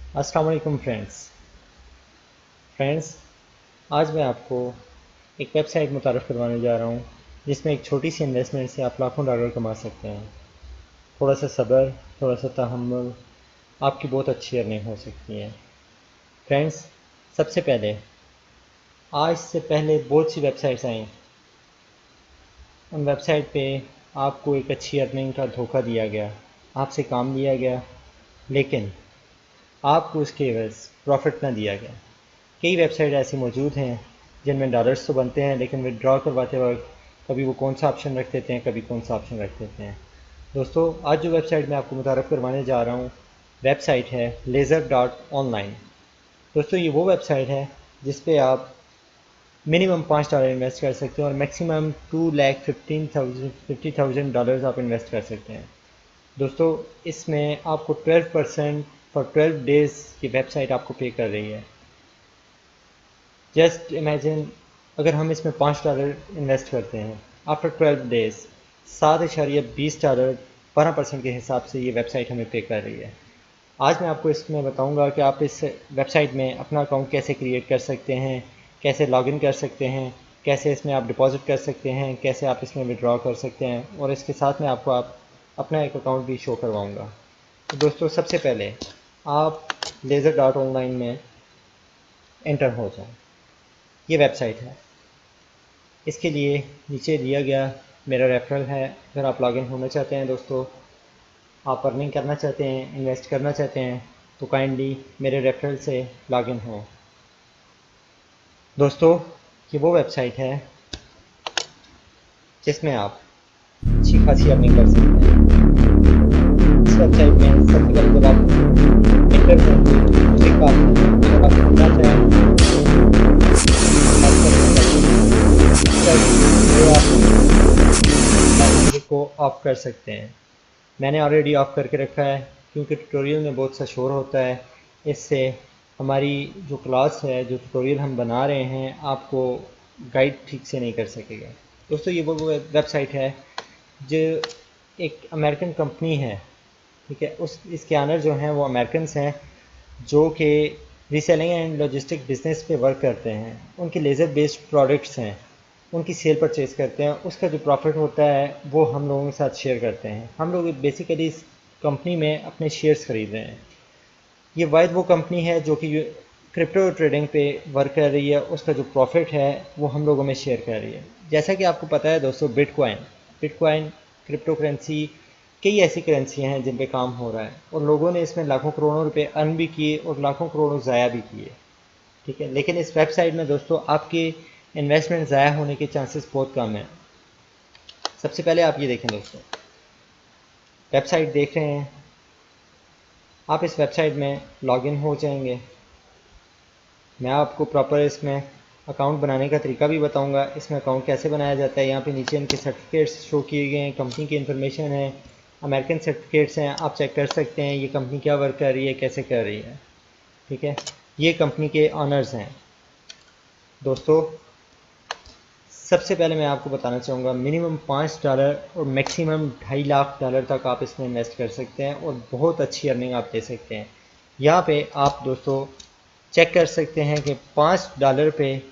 अस्सलाम वालेकुम फ्रेंड्स, आज मैं आपको एक वेबसाइट मुतारफ़ करवाने जा रहा हूँ जिसमें एक छोटी सी इन्वेस्टमेंट से आप लाखों डॉलर कमा सकते हैं। थोड़ा सा सब्र, थोड़ा सा तहम्मुल, आपकी बहुत अच्छी अर्निंग हो सकती है। फ्रेंड्स, सबसे पहले आज से पहले बहुत सी वेबसाइट्स आई, उन वेबसाइट पे आपको एक अच्छी अर्निंग का धोखा दिया गया, आपसे काम लिया गया, लेकिन आपको उसके एवज़ प्रॉफिट ना दिया गया। कई वेबसाइट ऐसी मौजूद हैं जिनमें डॉलर्स तो बनते हैं, लेकिन विड्रॉ करवाते वक्त कभी वो कौन सा ऑप्शन रख देते हैं, कभी कौन सा ऑप्शन रख देते हैं। दोस्तों, आज जो वेबसाइट मैं आपको मुतारफ़ करवाने जा रहा हूँ, वेबसाइट है laser.online। दोस्तों, ये वो वेबसाइट है जिस पे आप मिनिमम $5 इन्वेस्ट कर सकते हैं और मैक्सिमम $2,15,000 आप इन्वेस्ट कर सकते हैं। दोस्तों, इसमें आपको 12% फॉर 12 डेज़ की वेबसाइट आपको पे कर रही है। जस्ट इमेजिन, अगर हम इसमें $5 इन्वेस्ट करते हैं, आफ्टर 12 डेज़ $7.20 12% के हिसाब से ये वेबसाइट हमें पे कर रही है। आज मैं आपको इसमें बताऊंगा कि आप इस वेबसाइट में अपना अकाउंट कैसे क्रिएट कर सकते हैं, कैसे लॉगिन कर सकते हैं, कैसे इसमें आप डिपॉजिट कर सकते हैं, कैसे आप इसमें विड्रॉ कर सकते हैं, और इसके साथ में आपको अपना एक अकाउंट भी शो करवाऊँगा। तो दोस्तों, सबसे पहले आप laser.online में एंटर हो जाएं। ये वेबसाइट है। इसके लिए नीचे दिया गया मेरा रेफरल है। अगर आप लॉगिन होना चाहते हैं दोस्तों, आप अर्निंग करना चाहते हैं, इन्वेस्ट करना चाहते हैं, तो काइंडली मेरे रेफरल से लॉगिन हों। दोस्तों, ये वो वेबसाइट है जिसमें आप अच्छी खासी अर्निंग कर सकते हैं। इस वेबसाइट में सबसे पहले जब आप एंटर करेंगे, उसी का अगर आप करना चाहें को ऑफ कर सकते हैं। मैंने ऑलरेडी ऑफ करके रखा है क्योंकि ट्यूटोरियल में बहुत सा शोर होता है। इससे हमारी जो क्लास है, जो ट्यूटोरियल हम बना रहे हैं, आपको गाइड ठीक से नहीं कर सकेगा। दोस्तों, ये वो वेबसाइट है जो एक अमेरिकन कंपनी है, ठीक है। इसके ऑनर जो हैं वो अमेरिकन्स हैं, जो कि रीसेलिंग एंड लॉजिस्टिक बिजनेस पे वर्क करते हैं। उनके लेज़र बेस्ड प्रोडक्ट्स हैं, उनकी सेल परचेज़ करते हैं। उसका जो प्रॉफिट होता है वो हम लोगों के साथ शेयर करते हैं। हम लोग बेसिकली इस कंपनी में अपने शेयर्स खरीद रहे हैं। ये वाइद वो कंपनी है जो कि क्रिप्टो ट्रेडिंग पे वर्क कर रही है। उसका जो प्रॉफिट है वो हम लोगों में शेयर कर रही है। जैसा कि आपको पता है दोस्तों, बिटकॉइन क्रिप्टो करेंसी, कई ऐसी करेंसियाँ हैं जिन पे काम हो रहा है, और लोगों ने इसमें लाखों करोड़ों रुपए अर्न भी किए और लाखों करोड़ों ज़ाया भी किए, ठीक है। लेकिन इस वेबसाइट में दोस्तों आपके इन्वेस्टमेंट ज़ाया होने के चांसेस बहुत कम हैं। सबसे पहले आप ये देखें दोस्तों, वेबसाइट देख रहे हैं आप, इस वेबसाइट में लॉगिन हो जाएंगे। मैं आपको प्रॉपर इसमें अकाउंट बनाने का तरीका भी बताऊंगा, इसमें अकाउंट कैसे बनाया जाता है। यहाँ पे नीचे इनके सर्टिफिकेट्स शो किए गए हैं, कंपनी की इन्फॉर्मेशन है, अमेरिकन सर्टिफिकेट्स हैं, आप चेक कर सकते हैं ये कंपनी क्या वर्क कर रही है, कैसे कर रही है, ठीक है। ये कंपनी के ऑनर्स हैं। दोस्तों, सबसे पहले मैं आपको बताना चाहूँगा, मिनिमम $5 और मैक्सिमम $2.5 लाख तक आप इसमें इन्वेस्ट कर सकते हैं और बहुत अच्छी अर्निंग आप दे सकते हैं। यहाँ पे आप दोस्तों चेक कर सकते हैं कि $5 पे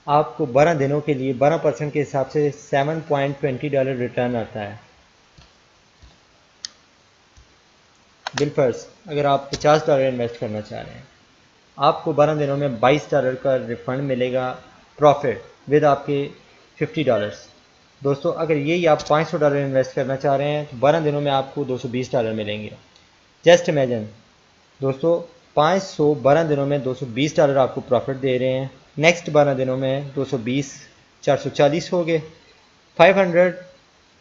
आपको 12 दिनों के लिए 12% के हिसाब से $7.20 रिटर्न आता है। बिलफर्स, अगर आप $50 इन्वेस्ट करना चाह रहे हैं, आपको 12 दिनों में $22 का रिफंड मिलेगा, प्रॉफिट विद आपके $50। दोस्तों, अगर यही आप $500 इन्वेस्ट करना चाह रहे हैं तो 12 दिनों में आपको $220 मिलेंगे। जस्ट इमेजिन दोस्तों, 500 12 दिनों में $220 आपको प्रॉफिट दे रहे हैं। नेक्स्ट 12 दिनों में 220 440 हो गए। 500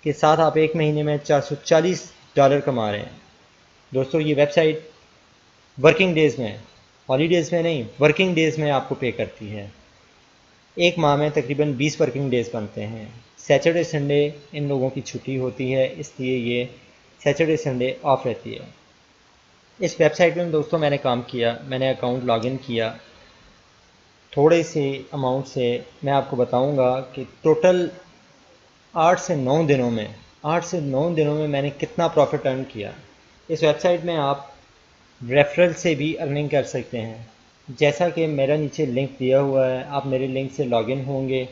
के साथ आप एक महीने में $440 कमा रहे हैं। दोस्तों, ये वेबसाइट वर्किंग डेज़ में, हॉलीडेज़ में नहीं, वर्किंग डेज़ में आपको पे करती है। एक माह में तकरीबन 20 वर्किंग डेज़ बनते हैं। सैटरडे संडे इन लोगों की छुट्टी होती है, इसलिए ये सैटरडे संडे ऑफ रहती है। इस वेबसाइट में दोस्तों मैंने काम किया, मैंने अकाउंट लॉगिन किया। थोड़े से अमाउंट से मैं आपको बताऊंगा कि टोटल 8 से 9 दिनों में मैंने कितना प्रॉफिट अर्न किया। इस वेबसाइट में आप रेफरल से भी अर्निंग कर सकते हैं। जैसा कि मेरा नीचे लिंक दिया हुआ है, आप मेरे लिंक से लॉगिन होंगे,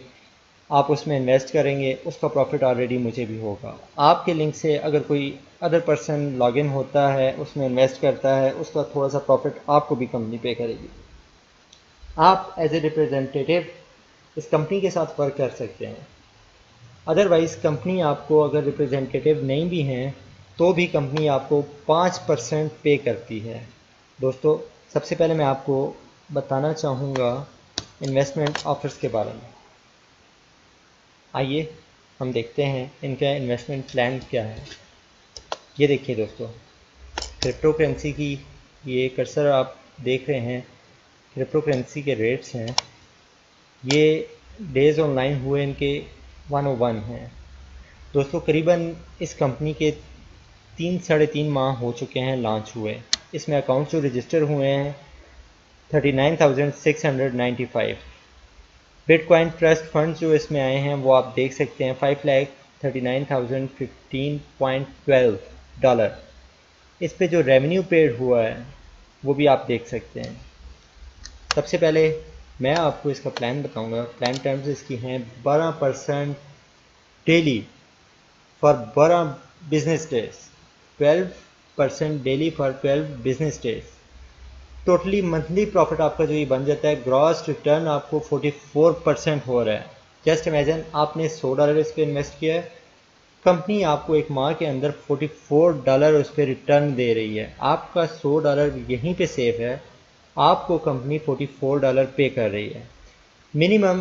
आप उसमें इन्वेस्ट करेंगे, उसका प्रॉफिट ऑलरेडी मुझे भी होगा। आपके लिंक से अगर कोई अदर पर्सन लॉगिन होता है, उसमें इन्वेस्ट करता है, उसका थोड़ा सा प्रॉफिट आपको भी कंपनी पे करेगी। आप एज ए रिप्रेजेंटेटिव इस कंपनी के साथ वर्क कर सकते हैं। अदरवाइज़ कंपनी आपको अगर रिप्रेजेंटेटिव नहीं भी हैं तो भी कंपनी आपको 5% पे करती है। दोस्तों, सबसे पहले मैं आपको बताना चाहूँगा इन्वेस्टमेंट ऑफर्स के बारे में। आइए हम देखते हैं इनका इन्वेस्टमेंट प्लान क्या है। ये देखिए दोस्तों, क्रिप्टो करेंसी की ये कर्सर आप देख रहे हैं, क्रिप्टो करेंसी के रेट्स हैं। ये डेज़ ऑनलाइन हुए इनके 101 हैं। दोस्तों, करीबन इस कंपनी के 3-3.5 माह हो चुके हैं लॉन्च हुए। इसमें अकाउंट जो रजिस्टर हुए हैं 39,695। बिटकॉइन ट्रस्ट फंड जो इसमें आए हैं वो आप देख सकते हैं $5,39,015.12। इस पे जो रेवेन्यू पेड हुआ है वो भी आप देख सकते हैं। सबसे पहले मैं आपको इसका प्लान बताऊंगा। प्लान टर्म्स इसकी हैं 12% daily for 12 business days, 12% daily for 12 business days. Totally monthly profit आपका जो ये बन जाता है, ग्रॉस रिटर्न आपको 44% हो रहा है। जस्ट इमेजिन आपने $100 इस पर इन्वेस्ट किया है, कंपनी आपको एक माह के अंदर $44 उस पर रिटर्न दे रही है। आपका $100 यहीं पे सेफ है, आपको कंपनी $44 पे कर रही है। मिनिमम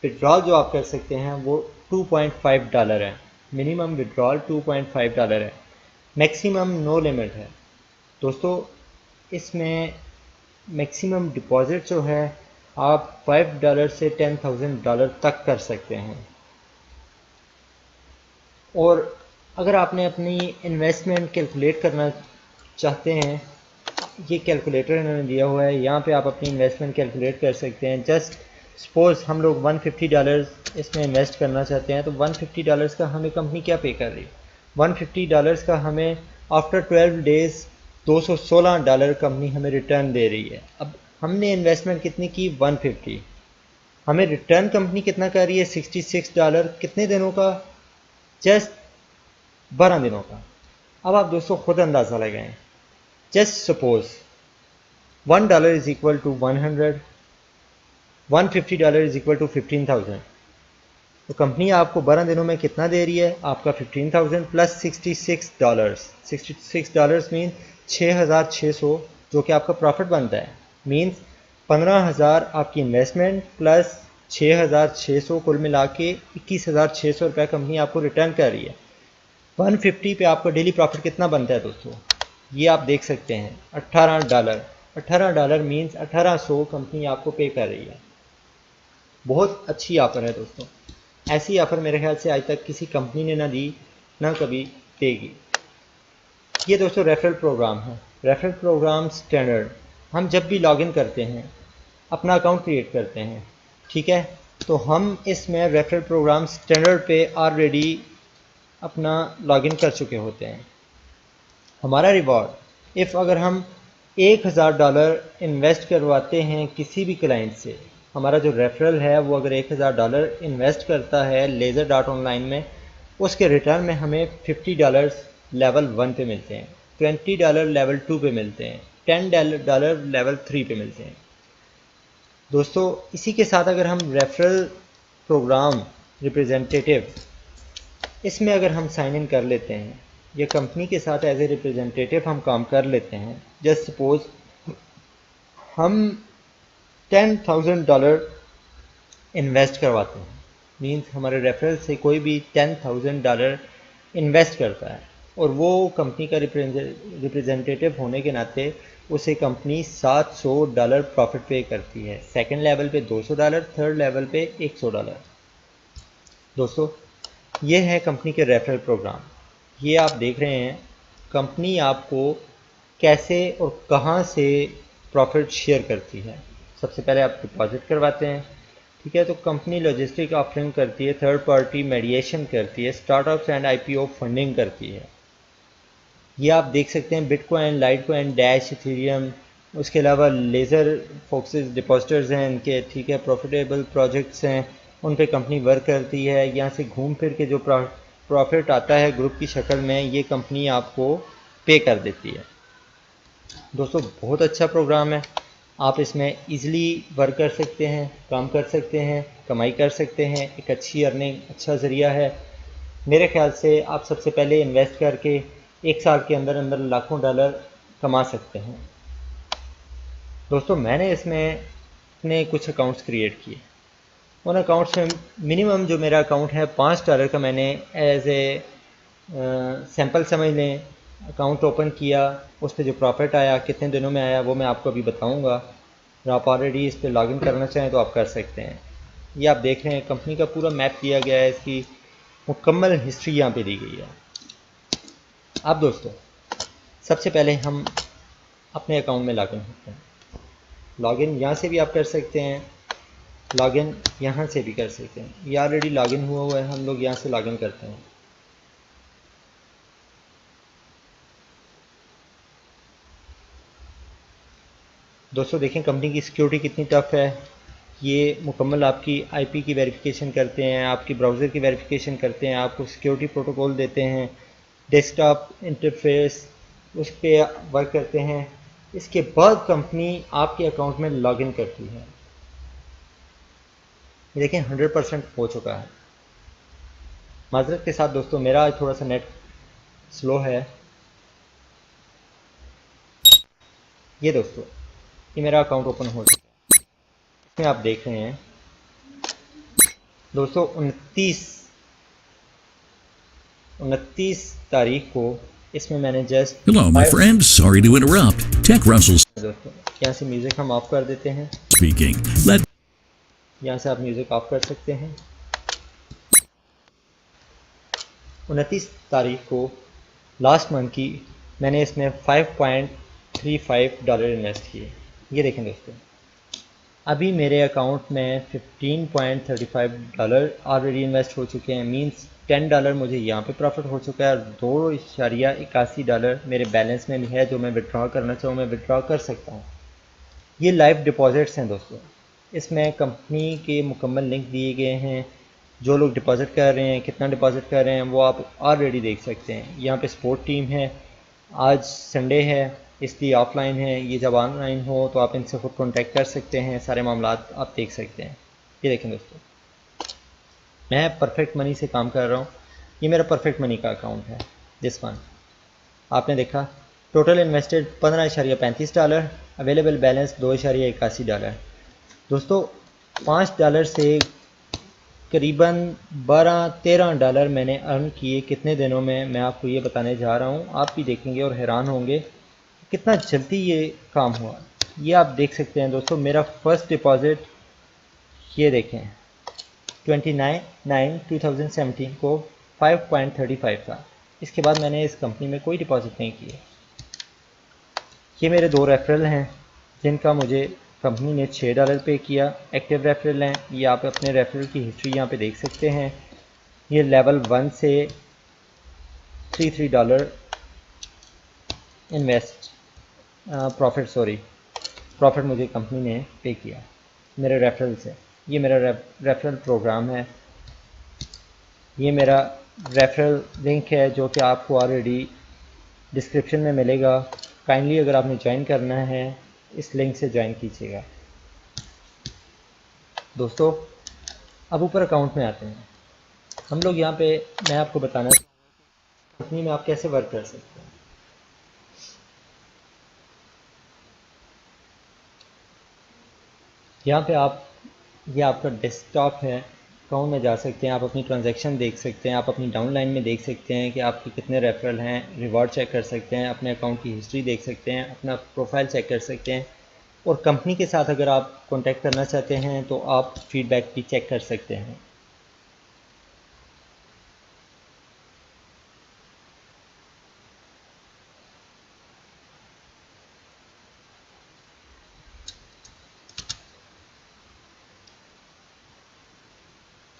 विड्रॉल जो आप कर सकते हैं वो $2.5 है। मिनिमम विड्रॉल $2.5 है। मैक्सिमम नो लिमिट है। दोस्तों, इसमें मैक्सिमम डिपॉजिट जो है आप $5 से $10,000 तक कर सकते हैं। और अगर आपने अपनी इन्वेस्टमेंट कैलकुलेट करना चाहते हैं, ये कैलकुलेटर इन्होंने दिया हुआ है, यहाँ पे आप अपनी इन्वेस्टमेंट कैलकुलेट कर सकते हैं। जस्ट सपोज़ हम लोग $150 इसमें इन्वेस्ट करना चाहते हैं, तो $150 का हमें कंपनी क्या पे कर रही है? $150 का हमें आफ्टर 12 डेज़ $216 कंपनी हमें रिटर्न दे रही है। अब हमने इन्वेस्टमेंट कितनी की? 150। हमें रिटर्न कंपनी कितना कर रही है? $66। कितने दिनों का? जस्ट 12 दिनों का। अब आप दोस्तों खुद अंदाज़ा लगाएं। Just suppose $1 is equal to 100, $150 is equal to 15,000। तो कंपनी आपको 12 दिनों में कितना दे रही है? आपका 15,000 प्लस $66। $66 मीन 6,600 जो कि आपका प्रॉफिट बनता है। मीन्स 15,000 आपकी इन्वेस्टमेंट प्लस 6,600 कुल मिला के 21,600 रुपये कंपनी आपको रिटर्न कर रही है। 150 पे आपका डेली प्रॉफिट कितना बनता है दोस्तों? ये आप देख सकते हैं $18। $18 मीन्स 1,800 कंपनी आपको पे कर रही है। बहुत अच्छी ऑफ़र है दोस्तों। ऐसी ऑफ़र मेरे ख्याल से आज तक किसी कंपनी ने ना दी, ना कभी देगी। ये दोस्तों रेफरल प्रोग्राम है। रेफरल प्रोग्राम स्टैंडर्ड, हम जब भी लॉगिन करते हैं, अपना अकाउंट क्रिएट करते हैं, ठीक है, तो हम इसमें रेफरल प्रोग्राम स्टैंडर्ड पे ऑलरेडी अपना लॉगिन कर चुके होते हैं। हमारा रिवॉर्ड इफ़ अगर हम $1,000 इन्वेस्ट करवाते हैं किसी भी क्लाइंट से, हमारा जो रेफरल है वो अगर $1,000 इन्वेस्ट करता है laser.online में, उसके रिटर्न में हमें $50 लेवल 1 पे मिलते हैं, $20 लेवल 2 पे मिलते हैं, $10 लेवल 3 पे मिलते हैं। दोस्तों, इसी के साथ अगर हम रेफरल प्रोग्राम रिप्रेजेंटेटिव इसमें अगर हम साइन इन कर लेते हैं, या कंपनी के साथ एज ए रिप्रेजेंटेटिव हम काम कर लेते हैं, जस्ट सपोज हम $10,000 इन्वेस्ट करवाते हैं, मींस हमारे रेफरल से कोई भी $10,000 इन्वेस्ट करता है और वो कंपनी का रिप्रेजेंटेटिव होने के नाते उसे कंपनी $700 प्रॉफिट पे करती है। सेकंड लेवल पे $200, थर्ड लेवल पे $100। दोस्तों, ये है कंपनी के रेफरल प्रोग्राम। ये आप देख रहे हैं कंपनी आपको कैसे और कहाँ से प्रॉफिट शेयर करती है। सबसे पहले आप डिपॉजिट करवाते हैं, ठीक है, तो कंपनी लॉजिस्टिक ऑफरिंग करती है, थर्ड पार्टी मीडिएशन करती है, स्टार्टअप्स एंड IPO फंडिंग करती है। ये आप देख सकते हैं बिटकॉइन, लाइटकॉइन, डैश, इथेरियम, उसके अलावा लेज़र फोक्सेस डिपॉजिटर्स हैं इनके, ठीक है, प्रॉफिटेबल प्रोजेक्ट्स हैं, उन पे कंपनी वर्क करती है। यहाँ से घूम फिर के जो प्रॉफिट आता है ग्रुप की शक्ल में, ये कंपनी आपको पे कर देती है। दोस्तों बहुत अच्छा प्रोग्राम है, आप इसमें इजीली वर्क कर सकते हैं, काम कर सकते हैं, कमाई कर सकते हैं, एक अच्छी अर्निंग, अच्छा ज़रिया है। मेरे ख्याल से आप सबसे पहले इन्वेस्ट करके 1 साल के अंदर अंदर लाखों डॉलर कमा सकते हैं। दोस्तों मैंने इसमें अपने कुछ अकाउंट्स क्रिएट किए, उन अकाउंट्स में मिनिमम जो मेरा अकाउंट है $5 का मैंने एज ए सैम्पल समझ लें अकाउंट ओपन किया। उस पर जो प्रॉफिट आया, कितने दिनों में आया, वो मैं आपको अभी बताऊंगा। अगर आप ऑलरेडी इस पर लॉगिन करना चाहें तो आप कर सकते हैं। ये आप देख रहे हैं कंपनी का पूरा मैप दिया गया है, इसकी मुकम्मल हिस्ट्री यहाँ पे दी गई है। अब दोस्तों सबसे पहले हम अपने अकाउंट में लॉगिन होते हैं। लॉगिन यहाँ से भी आप कर सकते हैं, लॉगिन यहाँ से भी कर सकते हैं। ये ऑलरेडी लॉगिन हुआ है, हम लोग यहाँ से लॉगिन करते हैं। दोस्तों देखें कंपनी की सिक्योरिटी कितनी टफ है। ये मुकम्मल आपकी आईपी की वेरिफिकेशन करते हैं, आपकी ब्राउज़र की वेरिफिकेशन करते हैं, आपको सिक्योरिटी प्रोटोकॉल देते हैं, डेस्कटॉप इंटरफेस उस पर वर्क करते हैं। इसके बाद कंपनी आपके अकाउंट में लॉगिन करती है। ये देखें 100% हो चुका है। माजरत के साथ दोस्तों मेरा थोड़ा सा नेट स्लो है। ये दोस्तों ये मेरा अकाउंट ओपन हो चुका है। इसमें आप देख रहे हैं दोस्तों 29 तारीख को इसमें मैंने just Hello, my friend. Sorry to interrupt. Tech Russell दोस्तों यहाँ से म्यूज़िक हम ऑफ कर देते हैं। speaking. यहाँ से आप म्यूज़िक ऑफ कर सकते हैं। 29 तारीख को लास्ट मंथ की मैंने इसमें $5.35 इन्वेस्ट किए। ये देखें दोस्तों अभी मेरे अकाउंट में $15.35 ऑलरेडी इन्वेस्ट हो चुके हैं। मींस $10 मुझे यहाँ पे प्रॉफिट हो चुका है और $2.81 मेरे बैलेंस में भी है जो मैं विड्रॉ करना चाहूँ मैं विड्रॉ कर सकता हूँ। ये लाइव डिपॉजिट्स हैं दोस्तों, इसमें कंपनी के मुकम्मल लिंक दिए गए हैं। जो लोग डिपॉजिट कर रहे हैं, कितना डिपॉजिट कर रहे हैं, वो आप ऑलरेडी देख सकते हैं। यहाँ पे सपोर्ट टीम है, आज संडे है इसलिए ऑफलाइन है। ये जब ऑनलाइन हो तो आप इनसे खुद कॉन्टैक्ट कर सकते हैं, सारे मामलात आप देख सकते हैं। ये देखें दोस्तों मैं परफेक्ट मनी से काम कर रहा हूँ। ये मेरा परफेक्ट मनी का अकाउंट है। दिस वन आपने देखा टोटल इन्वेस्टेड $15.35, अवेलेबल बैलेंस $2.81। दोस्तों $5 से करीबन $12-13 मैंने अर्न किए कितने दिनों में, मैं आपको ये बताने जा रहा हूँ। आप भी देखेंगे और हैरान होंगे कितना जल्दी ये काम हुआ। ये आप देख सकते हैं दोस्तों मेरा फर्स्ट डिपॉजिट ये देखें 29/9/2017 को 5.35 था। इसके बाद मैंने इस कंपनी में कोई डिपॉजिट नहीं किए। ये मेरे 2 रेफरल हैं जिनका मुझे कंपनी ने $6 पे किया। एक्टिव रेफरल हैं, ये आप अपने रेफरल की हिस्ट्री यहाँ पे देख सकते हैं। ये लेवल 1 से $33 इन्वेस्ट प्रॉफिट मुझे कंपनी ने पे किया मेरे रेफरल से। ये मेरा रेफरल प्रोग्राम है, ये मेरा रेफरल लिंक है जो कि आपको ऑलरेडी डिस्क्रिप्शन में मिलेगा। काइंडली अगर आपने ज्वाइन करना है इस लिंक से ज्वाइन कीजिएगा। दोस्तों अब ऊपर अकाउंट में आते हैं हम लोग। यहाँ पे मैं आपको बताना कंपनी में आप कैसे वर्क कर सकते हैं। यहाँ पे आप ये आपका डेस्कटॉप है, अकाउंट में जा सकते हैं, आप अपनी ट्रांजैक्शन देख सकते हैं, आप अपनी डाउनलाइन में देख सकते हैं कि आपके कितने रेफरल हैं, रिवॉर्ड चेक कर सकते हैं, अपने अकाउंट की हिस्ट्री देख सकते हैं, अपना प्रोफाइल चेक कर सकते हैं। और कंपनी के साथ अगर आप कांटेक्ट करना चाहते हैं तो आप फीडबैक भी चेक कर सकते हैं।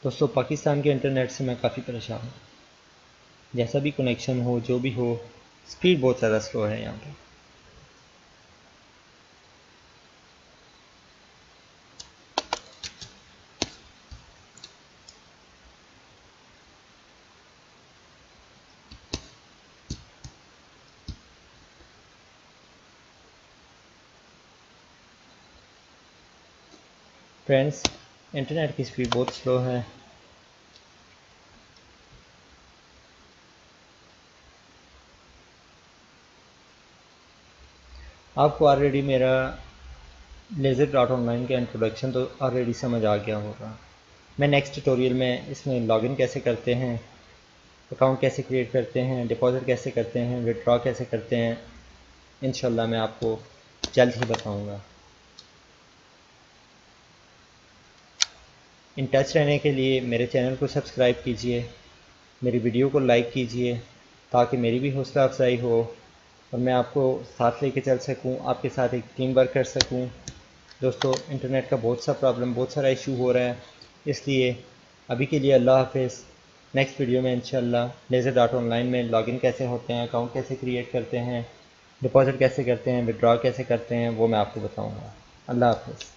दोस्तों पाकिस्तान के इंटरनेट से मैं काफ़ी परेशान हूँ। जैसा भी कनेक्शन हो, जो भी हो, स्पीड बहुत ज़्यादा स्लो है यहाँ पे। फ्रेंड्स, इंटरनेट की स्पीड बहुत स्लो है। आपको ऑलरेडी मेरा लेज़र डॉट ऑनलाइन का इंट्रोडक्शन तो ऑलरेडी समझ आ गया होगा। मैं नेक्स्ट ट्यूटोरियल में इसमें लॉगिन कैसे करते हैं, अकाउंट कैसे क्रिएट करते हैं, डिपॉजिट कैसे करते हैं, विड्रॉ कैसे करते हैं, इंशाल्लाह मैं आपको जल्द ही बताऊंगा। इन टच रहने के लिए मेरे चैनल को सब्सक्राइब कीजिए, मेरी वीडियो को लाइक कीजिए ताकि मेरी भी हौसला अफजाई हो और मैं आपको साथ लेके चल सकूं, आपके साथ एक टीम वर्क कर सकूं। दोस्तों, इंटरनेट का बहुत सारा इशू हो रहा है, इसलिए अभी के लिए अल्लाह हाफिज़। नेक्स्ट वीडियो में इंशाल्लाह लेज़र डॉट ऑनलाइन में लॉगिन कैसे होते हैं, अकाउंट कैसे क्रिएट करते हैं, डिपॉजिट कैसे करते हैं, विड्रॉ कैसे करते हैं, वो मैं आपको बताऊँगा। अल्लाह हाफिज़।